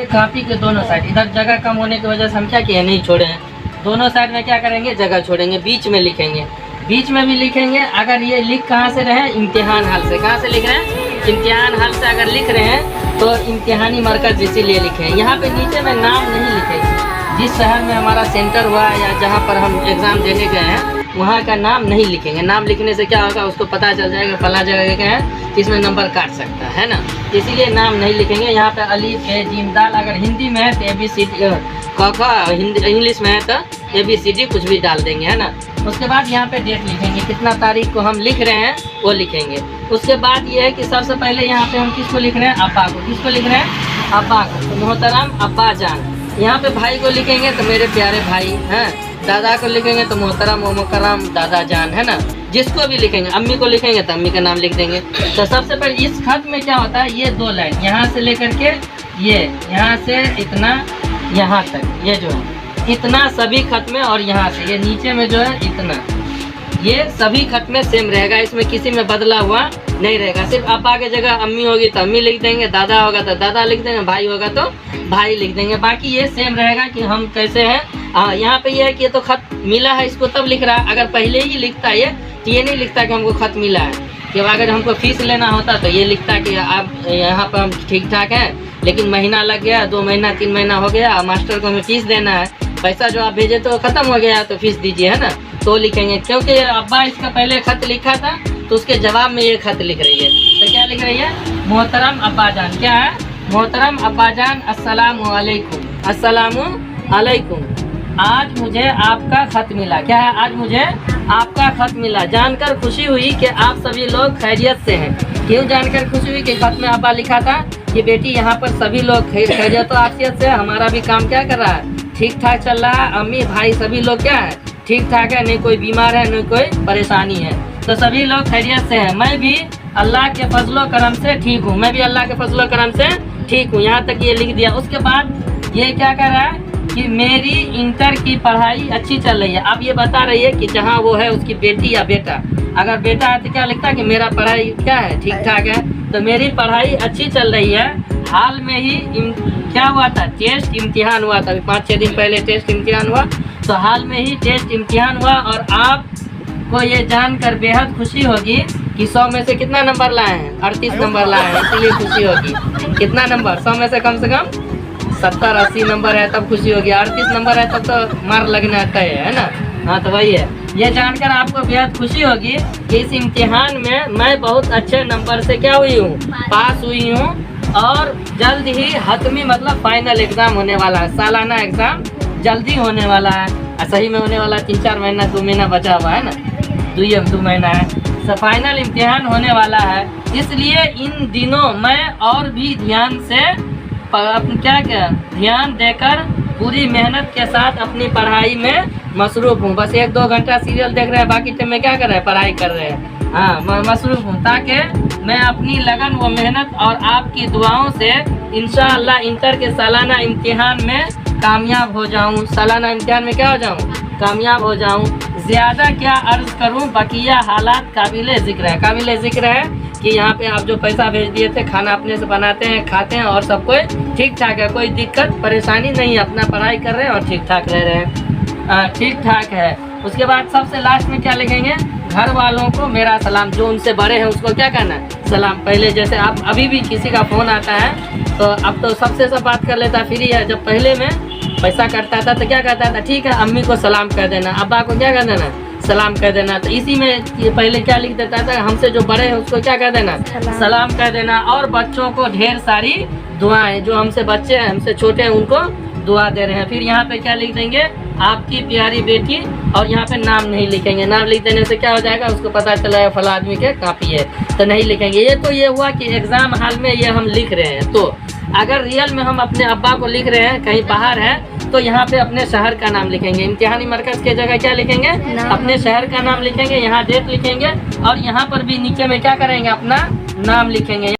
Copy के दोनों side, इधर जगह कम होने की वजह से हम क्या किए, नहीं छोड़े हैं। दोनों साइड में क्या करेंगे, जगह छोड़ेंगे, बीच में लिखेंगे, बीच में भी लिखेंगे। अगर ये लिख कहाँ से रहे, इम्तिहान हाल से। कहाँ से लिख रहे हैं, इम्तिहान हाल से अगर लिख रहे हैं तो इम्तिहानी मरकज़ इसीलिए लिखे हैं। यहाँ पे नीचे में नाम नहीं लिखेंगे, जिस शहर में हमारा सेंटर हुआ या जहाँ पर हम एग्ज़ाम देने गए हैं वहाँ का नाम नहीं लिखेंगे। नाम लिखने से क्या होगा, उसको पता चल जाएगा फला जगह क्या है, इसमें नंबर काट सकता है ना, इसीलिए नाम नहीं लिखेंगे। यहाँ पे अलीफ बे जीम दाल, अगर हिंदी में है तो ABCD, क ख, हिंदी इंग्लिश में है तो ABCD कुछ भी डाल देंगे, है ना। उसके बाद यहाँ पे डेट लिखेंगे, कितना तारीख को हम लिख रहे हैं वो लिखेंगे। उसके बाद ये है कि सबसे पहले यहाँ पे हम किसको लिख रहे हैं, अब्बा को। किसको लिख रहे हैं, अब्बा को। तो मोहतरम अब्बा जान। यहाँ पे भाई को लिखेंगे तो मेरे प्यारे भाई हैं। दादा को लिखेंगे तो मोहतरम व मुकर्रम दादा जान, है ना। जिसको भी लिखेंगे, अम्मी को लिखेंगे तो अम्मी का नाम लिख देंगे। तो सबसे पहले इस खत में क्या होता है, ये 2 लाइन यहाँ से लेकर के ये यहाँ से इतना यहाँ तक, ये जो है इतना सभी खत में, और यहाँ से ये नीचे में जो है इतना, ये सभी खत में सेम रहेगा। इसमें किसी में बदला हुआ नहीं रहेगा। सिर्फ अब्बा की जगह अम्मी होगी तो अम्मी लिख देंगे, दादा होगा तो दादा लिख देंगे, भाई होगा तो भाई लिख देंगे। बाकी ये सेम रहेगा कि हम कैसे हैं। यहाँ पे ये है कि ये तो खत मिला है, इसको तब लिख रहा है। अगर पहले ही लिखता है ये तो ये नहीं लिखता कि हमको खत मिला है। कि अगर हमको फीस लेना होता तो ये लिखता कि आप यहाँ पर हम ठीक ठाक हैं, लेकिन महीना लग गया, 2 महीना 3 महीना हो गया, मास्टर को हमें फीस देना है, पैसा जो आप भेजे तो ख़त्म हो गया तो फीस दीजिए, है ना। तो लिखेंगे, क्योंकि अब्बा इसका पहले खत लिखा था तो उसके जवाब में ये खत लिख रही है। तो क्या लिख रही है, मोहतरम अब्बा जान। क्या है, मोहतरम अब्बा जान, अस्सलामु अलैकुम, अस्सलामु अलैकुम। आज मुझे आपका खत मिला। क्या है, आज मुझे आपका खत मिला। जानकर खुशी हुई कि आप सभी लोग खैरियत से हैं। क्यों जानकर खुशी हुई कि खत में अब्बा लिखा था कि बेटी यहाँ पर सभी लोग खैरियत और आफियत से, हमारा भी काम क्या कर रहा है, ठीक ठाक चल रहा है। अम्मी भाई सभी लोग क्या है, ठीक ठाक है, नहीं कोई बीमार है, नहीं कोई परेशानी है, तो सभी लोग खैरियत से हैं। मैं भी अल्लाह के फजलो करम से ठीक हूँ, मैं भी अल्लाह के फजलो करम से ठीक हूँ। यहाँ तक ये लिख दिया। उसके बाद ये क्या कर रहा है कि मेरी इंटर की पढ़ाई अच्छी चल रही है। अब ये बता रही है कि जहाँ वो है उसकी बेटी या बेटा। अगर बेटा है तो क्या लिखता है कि मेरा पढ़ाई क्या है, ठीक ठाक है। तो मेरी पढ़ाई अच्छी चल रही है। हाल में ही क्या हुआ था, टेस्ट इम्तिहान हुआ था, 5-6 दिन पहले टेस्ट इम्तिहान हुआ। तो हाल में ही टेस्ट इम्तिहान हुआ और आपको ये जानकर बेहद खुशी होगी कि 100 में से कितना नंबर लाए हैं, 38 नंबर लाए हैं, इसलिए खुशी होगी। कितना नंबर, 100 में से कम 70-80 नंबर है तब खुशी होगी, 38 नंबर है तब तो मार लगना तय है ना। हाँ तो वही है। ये जानकर आपको बेहद खुशी होगी कि इस इम्तिहान में मैं बहुत अच्छे नंबर से क्या हुई हूँ, पास हुई हूँ। और जल्द ही हतमी मतलब फाइनल एग्ज़ाम होने वाला है, सालाना एग्ज़ाम जल्दी होने वाला है। सही में होने वाला 3-4 महीना, 2 महीना बचा हुआ है ना, 2 महीना है। तो फाइनल इम्तिहान होने वाला है, इसलिए इन दिनों मैं और भी ध्यान से क्या ध्यान देकर पूरी मेहनत के साथ अपनी पढ़ाई में मसरूफ़ हूँ। बस 1-2 घंटा सीरियल देख रहे हैं, बाकी टाइम में क्या कर रहे हैं, पढ़ाई कर रहे हैं। हाँ, मैं मसरूफ़ हूँ ताकि मैं अपनी लगन व मेहनत और आपकी दुआओं से इंशाअल्लाह इंटर के सालाना इम्तिहान में कामयाब हो जाऊँ। सालाना इम्तिहान में क्या हो जाऊँ, कामयाब हो जाऊँ। ज़्यादा क्या अर्ज़ करूँ, बकिया हालात काबिल ज़िक्र है। काबिल ज़िक्र है कि यहाँ पे आप जो पैसा भेज दिए थे, खाना अपने से बनाते हैं, खाते हैं और सब कोई ठीक ठाक है, कोई दिक्कत परेशानी नहीं है, अपना पढ़ाई कर रहे हैं और ठीक ठाक रह रहे हैं, ठीक ठाक है। उसके बाद सबसे लास्ट में क्या लिखेंगे, घर वालों को मेरा सलाम। जो उनसे बड़े हैं उसको क्या करना है, सलाम। पहले जैसे आप अभी भी किसी का फ़ोन आता है तो अब तो सबसे सब बात कर लेता, फ्री है। जब पहले में पैसा करता था तो क्या कहता था, ठीक है अम्मी को सलाम कर देना, अब्बा को क्या कर देना, सलाम कर देना। तो इसी में पहले क्या लिख देता था, हमसे जो बड़े हैं उसको क्या कर देना, सलाम कर देना। और बच्चों को ढेर सारी दुआएं, जो हमसे बच्चे हैं, हमसे छोटे हैं, उनको दुआ दे रहे हैं। फिर यहाँ पे क्या लिख देंगे, आपकी प्यारी बेटी, और यहाँ पे नाम नहीं लिखेंगे। नाम लिख देने से क्या हो जाएगा, उसको पता चला है फला आदमी के कापी है, तो नहीं लिखेंगे। ये तो ये हुआ कि एग्ज़ाम हाल में ये हम लिख रहे हैं। तो अगर रियल में हम अपने अब्बा को लिख रहे हैं, कहीं बाहर है, तो यहाँ पे अपने शहर का नाम लिखेंगे। इम्तिहानी मरकज़ के जगह क्या लिखेंगे, अपने शहर का नाम लिखेंगे, यहाँ डेट लिखेंगे और यहाँ पर भी नीचे में क्या करेंगे, अपना नाम लिखेंगे।